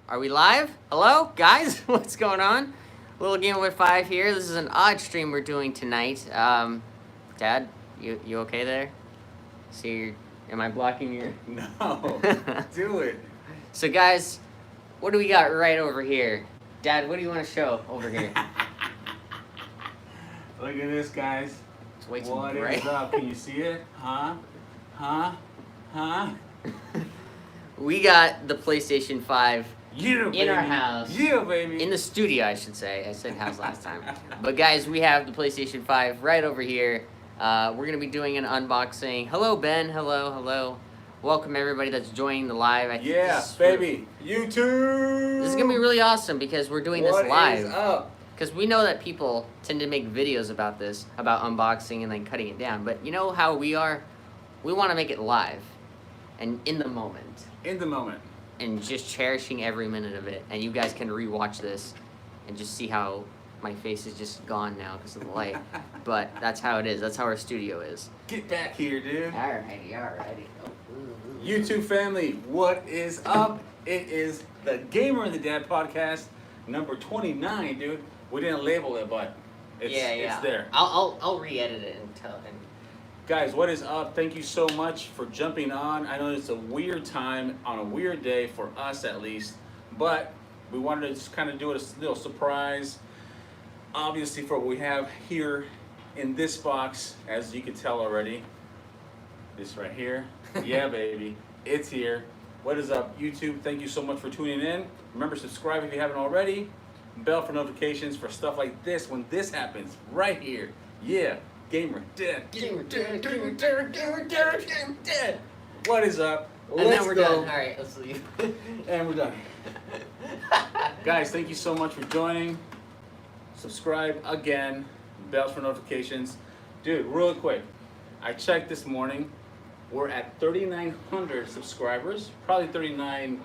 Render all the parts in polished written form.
Are we live? Hello, guys? What's going on? Little Game with 5 here. This is an odd stream we're doing tonight. Dad, you okay there? See, am I blocking your... No, do it. So, guys, what do we got right over here? Dad, what do you want to show over here? Look at this, guys. It's way too What bright. is up? Can you see it? Huh? We got the PlayStation 5 Yeah, baby. in our house. Yeah, baby. In the studio, I should say. I said house last time. But guys, we have the PlayStation 5 right over here. We're going to be doing an unboxing. Hello, Ben. Hello. Welcome, everybody that's joining the live. Yeah, baby. YouTube. This is going to be really awesome because we're doing this live. What is up? Because we know that people tend to make videos about this, about unboxing and then cutting it down. But you know how we are? We want to make it live and in the moment. In the moment. And just cherishing every minute of it. And you guys can rewatch this and just see how my face is just gone now because of the light. But that's how it is. That's how our studio is. Get back here, dude. Alrighty. Oh, YouTube family, what is up? It is the Gamer and the Dad podcast, number 29, dude. We didn't label it, but it's there. I'll re-edit it and tell. And guys, what is up? Thank you so much for jumping on. I know it's a weird time on a weird day for us, at least, but we wanted to just kind of do it a little surprise. Obviously, for what we have here in this box, as you can tell already, this right here. Yeah, baby, it's here. What is up, YouTube? Thank you so much for tuning in. Remember, subscribe if you haven't already. Bell for notifications for stuff like this when this happens right here. Yeah, Gamer Dad. What is up? and then we're done. Alright, let's leave. And we're done. Guys, thank you so much for joining. Subscribe again. Bells for notifications. Dude, real quick. I checked this morning. We're at 3,900 subscribers. Probably 39,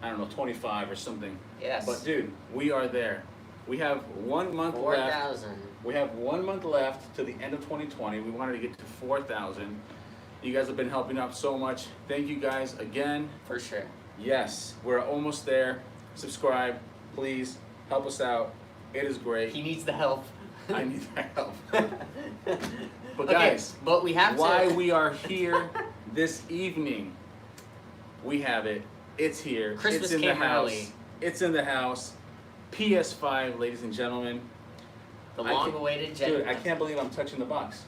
I don't know, 25 or something. Yes. But dude, we are there. We have 1 month 4,000. left. We have 1 month left to the end of 2020. We wanted to get to 4,000. You guys have been helping out so much. Thank you guys again. For sure. Yes, we're almost there. Subscribe, please. Help us out. It is great. He needs the help. I need that help. But Okay, guys, but we have why to... we are here this evening, we have it. It's here. Christmas it's in came the house. early. It's in the house. PS5, ladies and gentlemen. The long-awaited Gen. Dude, I can't believe I'm touching the box.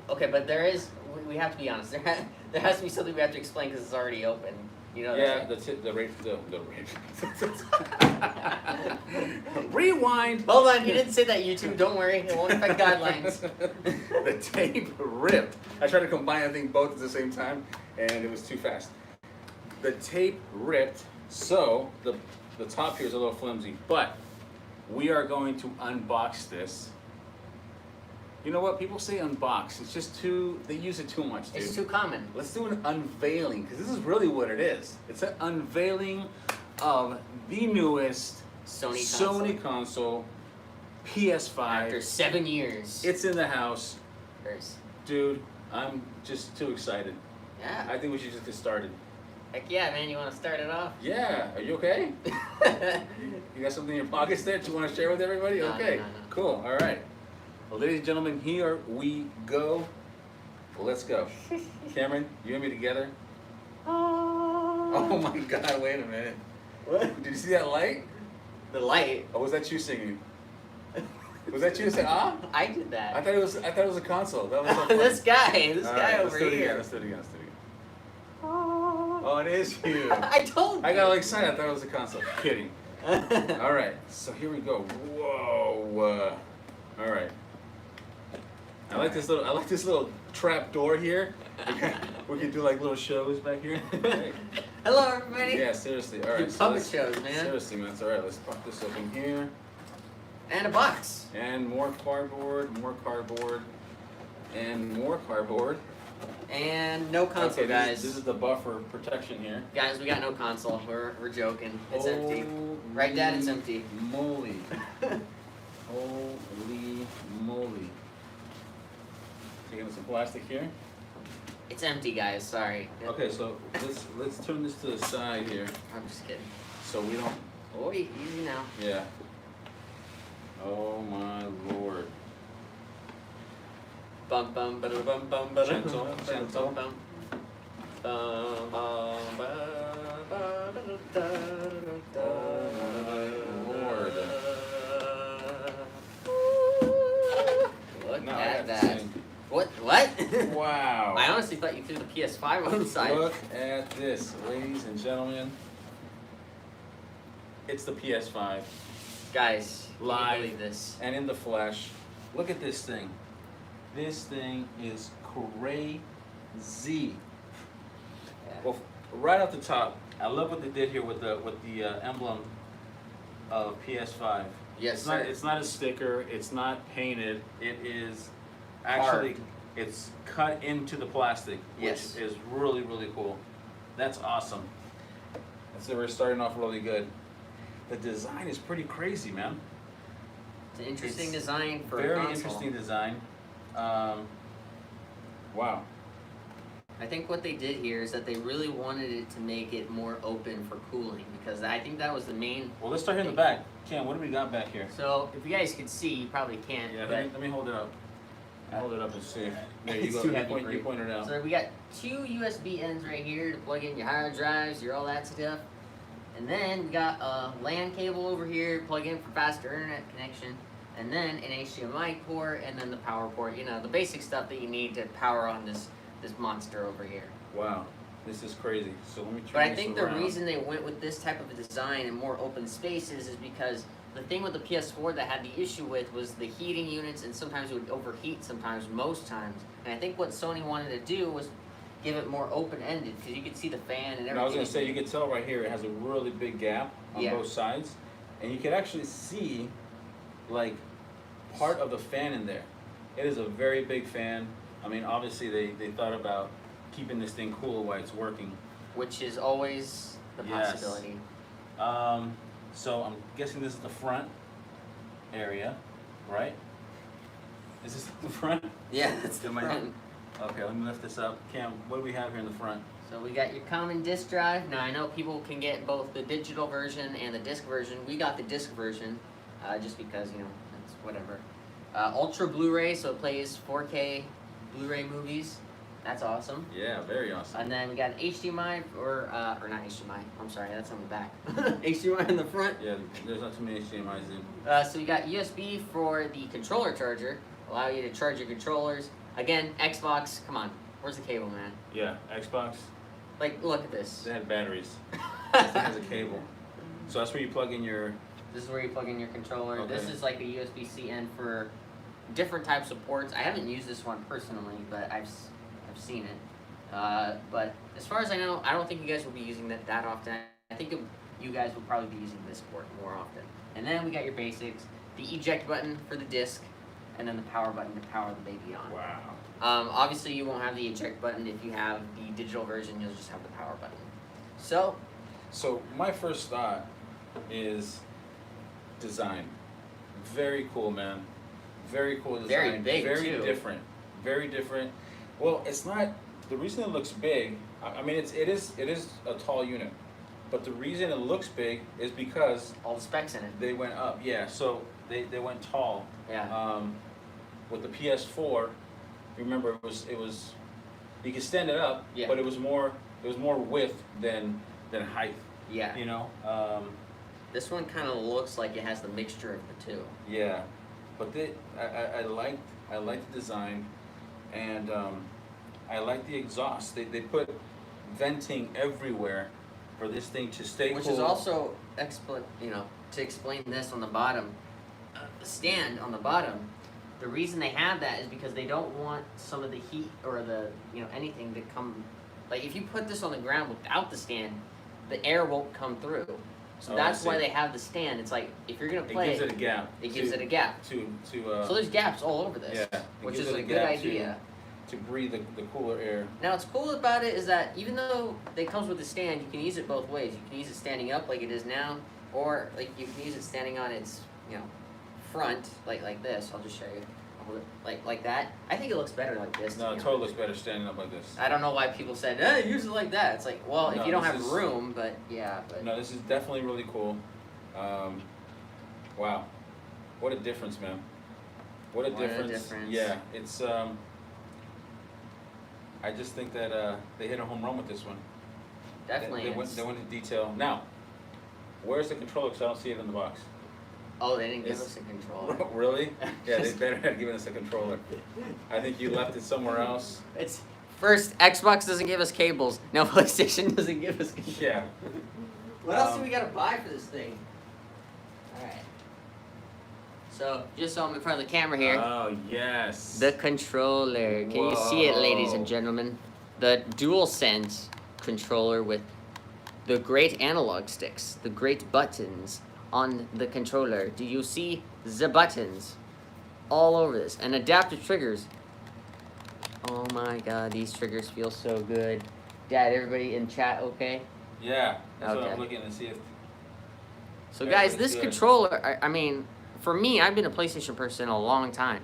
Okay, but there is... We have to be honest. There has to be something we have to explain because it's already open. You know Yeah, that? the rate. Rewind. Hold on, he didn't say that, YouTube. Don't worry. It won't affect guidelines. The tape ripped. I tried to combine, I think, both at the same time, and it was too fast. The tape ripped, so the top here is a little flimsy, but we are going to unbox this. You know what? People say unbox. It's just too, they use it too much, dude. It's too common. Let's do an unveiling, because this is really what it is. It's an unveiling of the newest Sony console, PS5. After 7 years. It's in the house. First. Dude, I'm just too excited. Yeah. I think we should just get started. Heck yeah, man. You want to start it off? Yeah, are you okay? You got something in your pockets there that you want to share with everybody? No, Okay, no. cool, all right. Well, ladies and gentlemen, here we go. Well, let's go. Cameron, you and me together? Oh my God, wait a minute. What? Did you see that light? The light. Or was that you singing? Was that you that said, ah? I did that. I thought it was a console. That was so funny. This guy All right, over here. Let's do it again. Oh, it is you. I told you. I got all excited. I thought it was a console. Kidding. All right, so here we go. Whoa. All right. I like this little trap door here. We can do like little shows back here. Hey. Hello, everybody. Yeah, seriously. All right. Do puppet shows, man. Seriously, man. All right, let's pop this open here. And a box. And more cardboard, and more cardboard. And no console, Okay, guys. this is the buffer protection here. Guys, we got no console. We're joking. It's empty. Right, Dad? It's empty. Moly. Holy moly. Taking some plastic here. It's empty, guys. Sorry. Okay, so let's turn this to the side here, I'm just kidding. so we don't. Oh, easy now. Yeah. Oh my lord. Bum bum ba bum bum ba Gentle, gentle. bum bum bum ba ba da Lord. Look Now I at have to that. sing. What? Wow. I honestly thought you threw the PS5 on the side. Look at this, ladies and gentlemen. It's the PS5 Guys, can you Live. believe this? and in the flesh. Look at this thing. This thing is crazy. Yeah. Well, right off the top, I love what they did here with the emblem of PS5. Yes, It's not a sticker. It's not painted. It is actually Carved. it's cut into the plastic, which Yes. is really really cool. That's awesome. And so we're starting off really good. The design is pretty crazy, man. It's an interesting It's design for a Very console. interesting design. Wow. I think what they did here is that they really wanted it to make it more open for cooling, because I think that was the main. Well, let's start here in the back. Cam, what do we got back here? So if you guys could see, you probably can't. Yeah, but let me hold it up. Hold it up and see. There you It's go. too You heavy point, for you you. pointed it out. So we got two USB ends right here to plug in your hard drives, your all that stuff. And then we got a LAN cable over here to plug in for faster internet connection. And then an HDMI port, and then the power port. You know, the basic stuff that you need to power on this monster over here. Wow, this is crazy. So let me turn But I this think the around. reason they went with this type of a design and more open spaces is because the thing with the PS4 that had the issue with was the heating units, and sometimes it would overheat sometimes, most times. And I think what Sony wanted to do was give it more open-ended, because you could see the fan and everything. And I was gonna say, you can tell right here, it has a really big gap on Yeah. both sides, and you can actually see like part of the fan in there. It is a very big fan. I mean, obviously they thought about keeping this thing cool while it's working. Which is always the Yes. possibility. So I'm guessing this is the front area, right? Is this the front? Yeah, that's the Am I- front. Okay, let me lift this up. Cam, what do we have here in the front? So we got your common disc drive. Now I know people can get both the digital version and the disc version. We got the disc version, just because, you know, it's whatever. Ultra Blu-ray, so it plays 4K Blu-ray movies. That's awesome. Yeah, very awesome. And then we got an HDMI, or not HDMI, I'm sorry, that's on the back. HDMI in the front. Yeah, there's not too many HDMI's in. So you got USB for the controller charger, allow you to charge your controllers. Again, Xbox, come on, where's the cable, man? Yeah, Xbox. Like, look at this. They had batteries. This thing has a cable. So that's where you plug in your. This is where you plug in your controller. Okay. This is like a USB-C end for different types of ports. I haven't used this one personally, but I've seen it. But as far as I know, I don't think you guys will be using that often. I think you guys will probably be using this port more often. And then we got your basics, the eject button for the disc, and then the power button to power the baby on. Wow. Obviously, you won't have the eject button if you have the digital version. You'll just have the power button. So My first thought is design. Very cool, man. Very cool design. Very big, Very too. different. Very different. Well, it's not. The reason it looks big. I mean, it is a tall unit, but the reason it looks big is because all the specs in it. they went up. Yeah. So they went tall. Yeah. With the PS4, remember it was you could stand it up, Yeah. but it was more width than height. Yeah. You know. This one kind of looks like it has the mixture of the two. Yeah, but I like the design, and I like the exhaust. They put venting everywhere for this thing to stay Which cool. is also to explain this on the bottom, the stand on the bottom. The reason they have that is because they don't want some of the heat or the anything to come. Like if you put this on the ground without the stand, the air won't come through. So Oh, I that's why see. they have the stand. It's like if you're gonna It play, gives it a gap. it gives it a gap. to So there's gaps all over this, yeah, it which gives is it a a good gap idea. to breathe the cooler air. Now what's cool about it is that even though it comes with a stand, you can use it both ways. You can use it standing up like it is now, or like you can use it standing on its front like this. I'll just show you. hold it like that. I think it looks better like this. No, it totally looks better standing up like this. I don't know why people said, use it like that. It's like, well, No, if you don't this have is- room, but yeah. But No, this is definitely really cool. Wow, what a difference, man. What a difference. Yeah, it's I just think that they hit a home run with this one. Definitely. They went into detail. Now, where's the controller? Because I don't see it in the box. Oh, they didn't give us a controller. Really? Yeah, they better have given us a controller. I think you left it somewhere else. It's first, Xbox doesn't give us cables. Now PlayStation doesn't give us cables. Yeah. What else do we gotta buy for this thing? Alright. So, just so I'm in front of the camera here. Oh, yes. The controller. Can you see it, ladies and gentlemen? The DualSense controller with the great analog sticks, the great buttons on the controller. Do you see the buttons all over this? And adaptive triggers. Oh my god, these triggers feel so good. Dad, everybody in chat okay? Yeah, that's what Okay. I'm looking to see if. So guys, this good. controller, I mean, for me, I've been a PlayStation person a long time.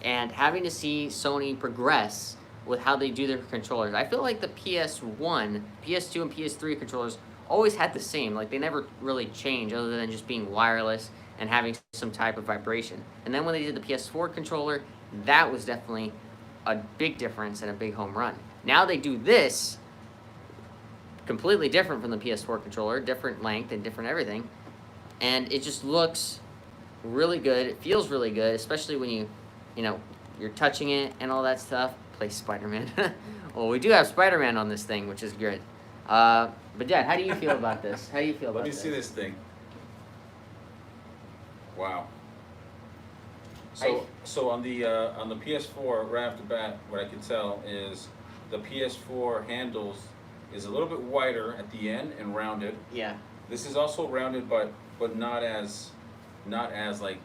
And having to see Sony progress with how they do their controllers, I feel like the PS1, PS2, and PS3 controllers always had the same. Like, they never really changed other than just being wireless and having some type of vibration. And then when they did the PS4 controller, that was definitely a big difference and a big home run. Now they do this, completely different from the PS4 controller, different length and different everything. And it just looks really good. It feels really good, especially when you know, you're touching it and all that stuff. Play Spider-Man. Well, we do have Spider-Man on this thing, which is good. But Dad, how do you feel about this? How do you feel about this? Let me see this thing. Wow. So on the PS4 right off the bat, what I can tell is the PS4 handles is a little bit wider at the end and rounded. Yeah. This is also rounded, but not as like,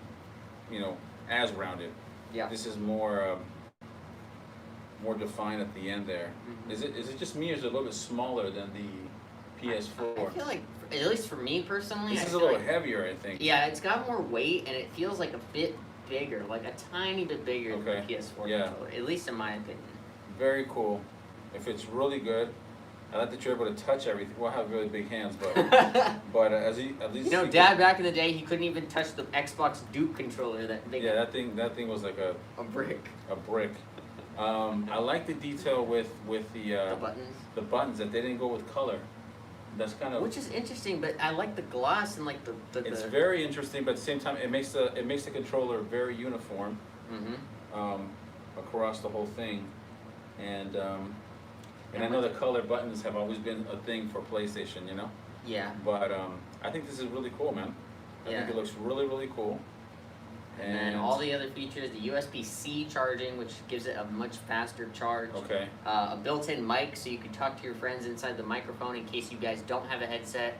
you know, as rounded. Yeah. This is more defined at the end there. Mm-hmm. Is it just me, or is it a little bit smaller than the PS4? I feel like, at least for me personally, This I is a feel little like, heavier, I think. yeah, it's got more weight and it feels like a bit bigger, like a tiny bit bigger than Okay. the PS4 Yeah. controller, at least in my opinion. Very cool. If it's really good, I like that you're able to touch everything. Well, I have really big hands, but at least You know, you Dad back in the day, he couldn't even touch the Xbox Duke controller. That big. Yeah, that thing was like a brick. A brick. I like the detail with The buttons. the buttons, that they didn't go with color. That's kind of, Which is interesting, but I like the gloss and like the. it's very interesting, but at the same time, it makes the controller very uniform Mm-hmm. Across the whole thing, and I know the color buttons have always been a thing for PlayStation, you know. Yeah. But I think this is really cool, man. I think it looks really, really cool. And then all the other features, the USB-C charging, which gives it a much faster charge. Okay. A built-in mic, so you can talk to your friends inside the microphone in case you guys don't have a headset.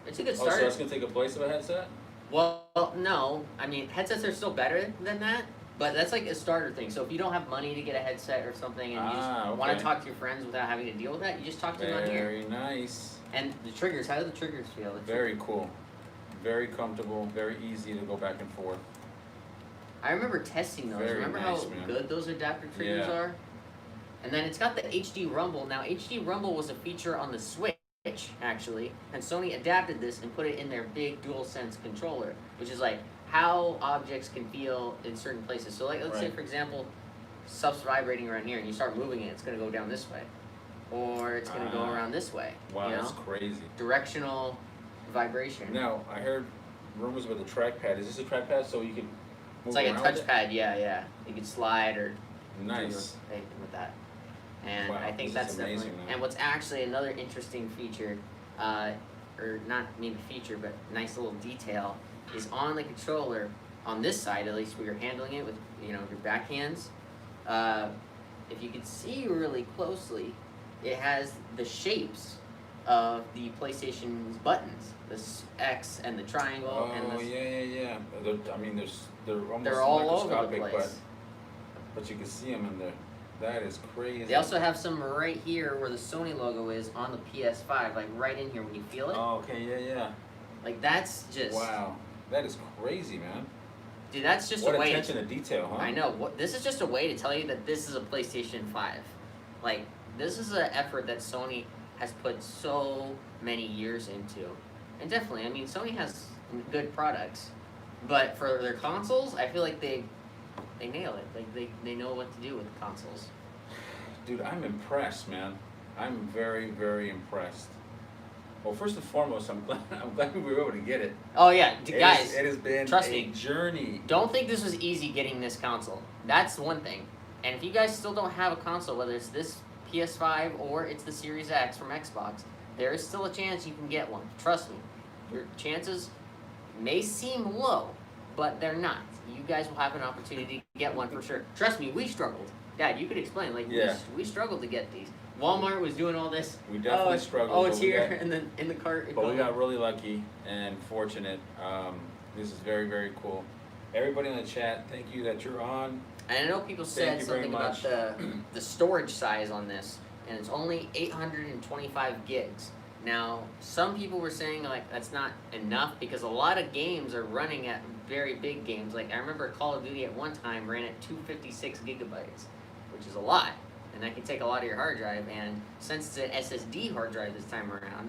It's a good Oh, start. so that's gonna take a place of a headset? Well, no. I mean, headsets are still better than that, but that's like a starter thing. So if you don't have money to get a headset or something and you just want okay. to talk to your friends without having to deal with that, you just talk to them on here. Very nice. And the triggers, how do the triggers feel? Very cool. Very comfortable, very easy to go back and forth. I remember testing those. Very Remember nice, how man. good those adaptive triggers Yeah. are? And then it's got the HD Rumble. Now, HD Rumble was a feature on the Switch, actually, and Sony adapted this and put it in their big DualSense controller, which is like how objects can feel in certain places. So, like, let's say, Right. for example, stuff's vibrating around here, and you start moving it, it's going to go down this way. Or it's going to go around this way. Wow, you know? that's crazy. Directional vibration. Now, I heard rumors about the trackpad. Is this a trackpad so you can move It's like a around with it? touchpad, yeah. You can slide or Nice. do anything with that. And Wow, I think this that's is amazing, definitely. man. And what's actually another interesting feature, or not maybe feature, but nice little detail, is on the controller, on this side at least, where you're handling it with your back hands. If you can see really closely, it has the shapes of the PlayStation's buttons, this X and the triangle and Oh, this. yeah. I mean, they're almost They're all over the microscopic, place. but you can see them in there. That is crazy. They also have some right here where the Sony logo is on the PS5, like right in here when you feel it. Oh, okay, yeah. Like that's just. Wow, that is crazy, man. Dude, that's just What a way. attention to detail, huh? I know. This is just a way to tell you that this is a PlayStation 5. Like, this is an effort that Sony has put so many years into. And definitely, I mean, Sony has good products. But for their consoles, I feel like they nail it. Like, they know what to do with the consoles. Dude, I'm impressed, man. I'm very, very impressed. Well, first and foremost, I'm glad we were able to get it. Oh, yeah. Guys, it has been trust a me, journey. don't think this was easy getting this console. That's one thing. And if you guys still don't have a console, whether it's this PS5 or it's the Series X from Xbox, there is still a chance you can get one. Trust me. Your chances may seem low, but they're not. You guys will have an opportunity to get one for sure. Trust me, we struggled. Dad, you could explain. Like, yeah. we struggled to get these. Walmart was doing all this. We definitely struggled. Oh, it's here, and then in the cart. But we got really lucky and fortunate. This is very, very cool. Everybody in the chat, thank you that you're on. And I know people said something about the storage size on this, and it's only 825 gigs. Now, some people were saying like that's not enough because a lot of games are running at very big games. Like I remember Call of Duty at one time ran at 256 gigabytes, which is a lot. And that can take a lot of your hard drive, and since it's an SSD hard drive this time around,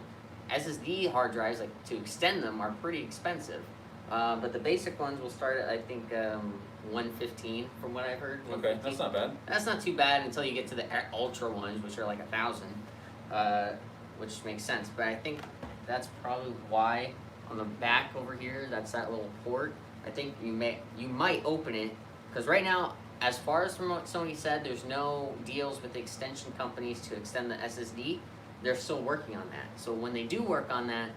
SSD hard drives, like to extend them, are pretty expensive. But the basic ones will start at, I think, 115 from what I've heard. Okay, that's not bad. That's not too bad until you get to the ultra ones, which are like 1,000, which makes sense. But I think that's probably why on the back over here, that's that little port. I think you might open it, because right now, as far as from what Sony said, there's no deals with extension companies to extend the SSD. They're still working on that. So when they do work on that,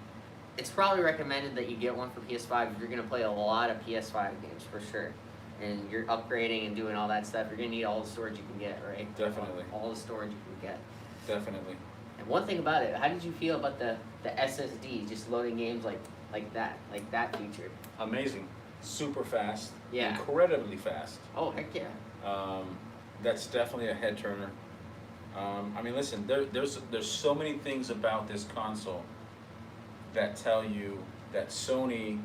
it's probably recommended that you get one for PS5 if you're going to play a lot of PS5 games, for sure. And you're upgrading and doing all that stuff, you're going to need all the storage you can get, right? Definitely. All the storage you can get. Definitely. And one thing about it, how did you feel about the SSD, just loading games like that feature? Amazing. Super fast. Yeah. Incredibly fast. Oh, heck yeah. That's definitely a head turner. I mean, listen, there's so many things about this console that tell you that Sony,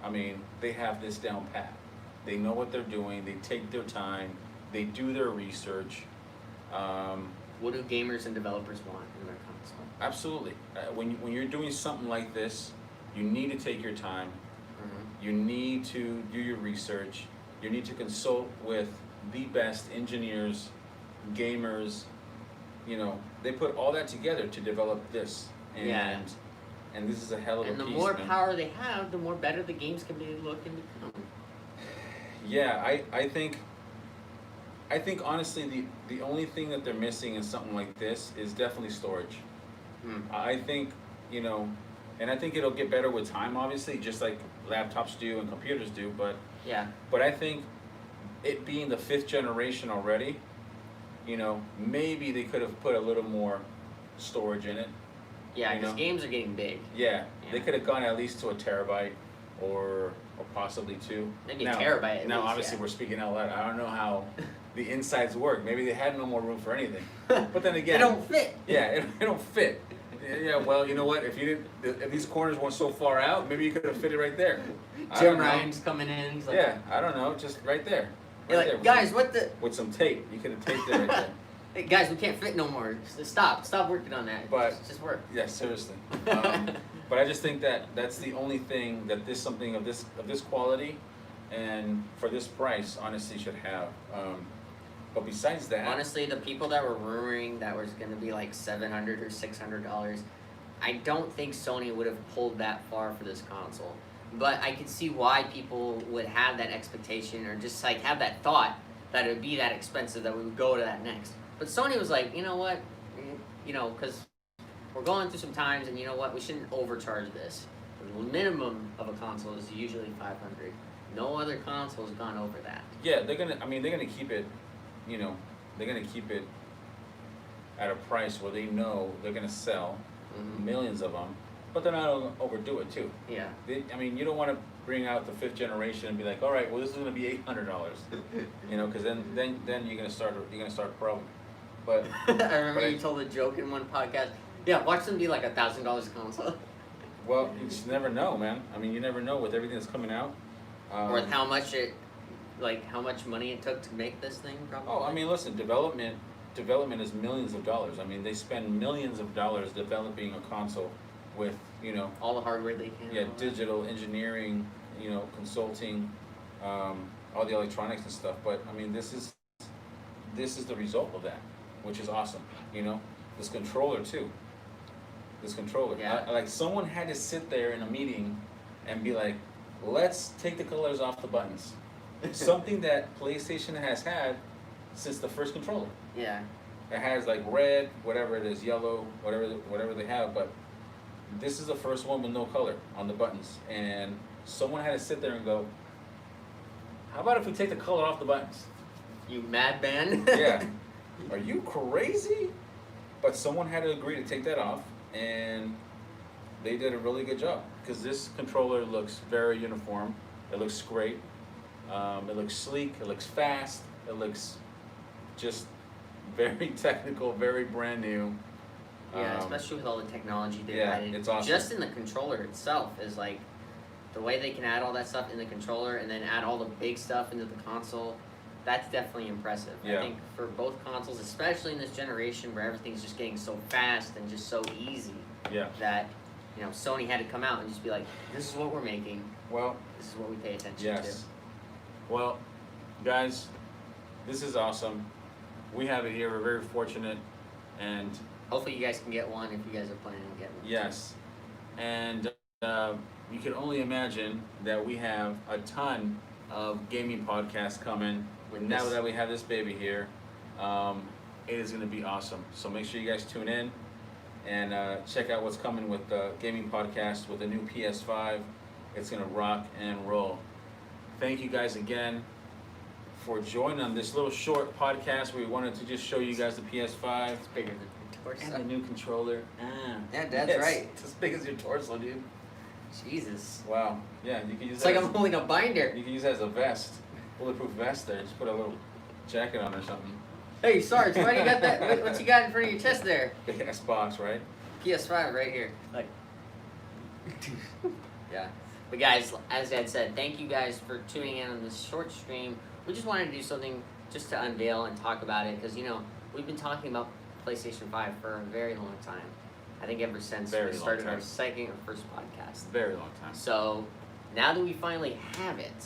I mean, they have this down pat. They know what they're doing. They take their time. They do their research. What do gamers and developers want in their console? Absolutely. When you're doing something like this, you need to take your time. Mm-hmm. You need to do your research. You need to consult with the best engineers, gamers. You know, they put all that together to develop this. And, yeah. And this is a hell of a piece. And the more power they have, the more better the games can be look and become. Yeah, I think honestly the only thing that they're missing in something like this is definitely storage. I think, you know, and I think it'll get better with time, obviously, just like laptops do and computers do, but yeah. But I think it being the 5th generation already, you know, maybe they could have put a little more storage in it. Yeah, because games are getting big. Yeah, they could have gone at least to a terabyte or possibly 2. Maybe a terabyte. Now, obviously, we're speaking out loud. I don't know how the insides work. Maybe they had no more room for anything. But then again, they don't fit. Yeah, it don't fit. Yeah, well, you know what? If these corners weren't so far out, maybe you could have fit it right there. Jim Ryan's coming in. He's like, yeah, I don't know, just right there. Right there. Guys, what the? With some tape, you could have taped it right there. Hey, guys, we can't fit no more. Stop working on that. But just work. Yeah, seriously. But I just think that that's the only thing that something of this quality and for this price honestly should have. But besides that, honestly, the people that were rumoring that was going to be like $700 or $600, I don't think Sony would have pulled that far for this console. But I could see why people would have that expectation or just like have that thought that it would be that expensive that we would go to that next. But Sony was like, you know what, you know, because we're going through some times, and you know what, we shouldn't overcharge this. The minimum of a console is usually $500. No other console has gone over that. Yeah, they're gonna keep it, you know, they're gonna keep it at a price where they know they're gonna sell millions of them, but they're not gonna overdo it too. Yeah. You don't want to bring out the 5th generation and be like, all right, well, this is gonna be $800, you know, because then you're gonna start a problem. But I remember you told a joke in one podcast. Yeah, watch them be like $1,000 a console. Well, you just never know, man. I mean, you never know with everything that's coming out. Or how much how much money it took to make this thing, probably. Oh, I mean, listen, development is millions of dollars. I mean, they spend millions of dollars developing a console with, all the hardware they can. yeah, digital engineering, consulting, all the electronics and stuff. But I mean, this is the result of that, which is awesome. This controller too. This controller. Yeah. Like someone had to sit there in a meeting and be like, let's take the colors off the buttons. Something that PlayStation has had since the first controller. Yeah. It has like red, whatever it is, yellow, whatever they have, but this is the first one with no color on the buttons. And someone had to sit there and go, how about if we take the color off the buttons? You madman. Yeah. Are you crazy? But someone had to agree to take that off, and they did a really good job, because this controller looks very uniform. It looks great. It looks sleek. It looks fast. It looks just very technical, very brand new. Yeah, especially with all the technology they've yeah, added. it's awesome. Just in the controller itself is like the way they can add all that stuff in the controller and then add all the big stuff into the console. That's definitely impressive. Yeah. I think for both consoles, especially in this generation where everything's just getting so fast and just so easy, Yeah. that Sony had to come out and just be like, this is what we're making. Well, This is what we pay attention yes. Well, guys, this is awesome. We have it here. We're very fortunate, and to. Hopefully you guys can get one if you guys are planning on getting one. yes, and you can only imagine that we have a ton of gaming podcasts coming. Now that we have this baby here, it is going to be awesome. So make sure you guys tune in and check out what's coming with the gaming podcast with the new PS5. It's going to rock and roll. Thank you guys again for joining on this little short podcast where we wanted to just show you guys the PS5 It's bigger than your torso. and the new controller. Yeah, that's right. It's as big as your torso, dude. Jesus. Wow. Yeah, you can use It's that like as, I'm holding a binder. you can use that as a vest, bulletproof vest there. Just put a little jacket on or something. Hey, Sarge, why do you got that? What you got in front of your chest there? Big ass box, right? PS5 right here. Like. Yeah. But guys, as Ed said, thank you guys for tuning in on this short stream. We just wanted to do something just to unveil and talk about it because, we've been talking about PlayStation 5 for a very long time. I think ever since Very we long started time. our second or first podcast. Very long time. So now that we finally have it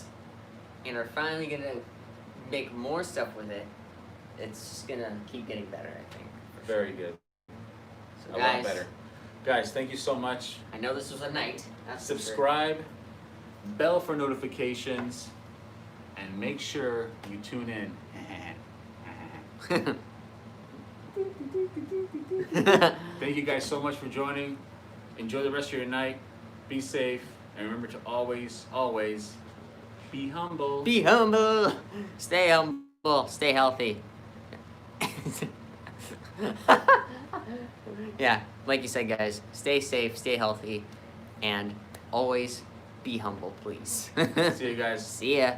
and are finally going to make more stuff with it, it's just going to keep getting better, I think. for sure. Very good. So A guys, lot better. Guys, thank you so much. I know this was a night. That's for sure. Subscribe, bell for notifications, and make sure you tune in. Thank you guys so much for joining. Enjoy the rest of your night. Be safe. And remember to always, always be humble. Be humble. Stay humble. Stay healthy. Yeah, like you said, guys, stay safe, stay healthy, and always be humble, please. See you guys. See ya.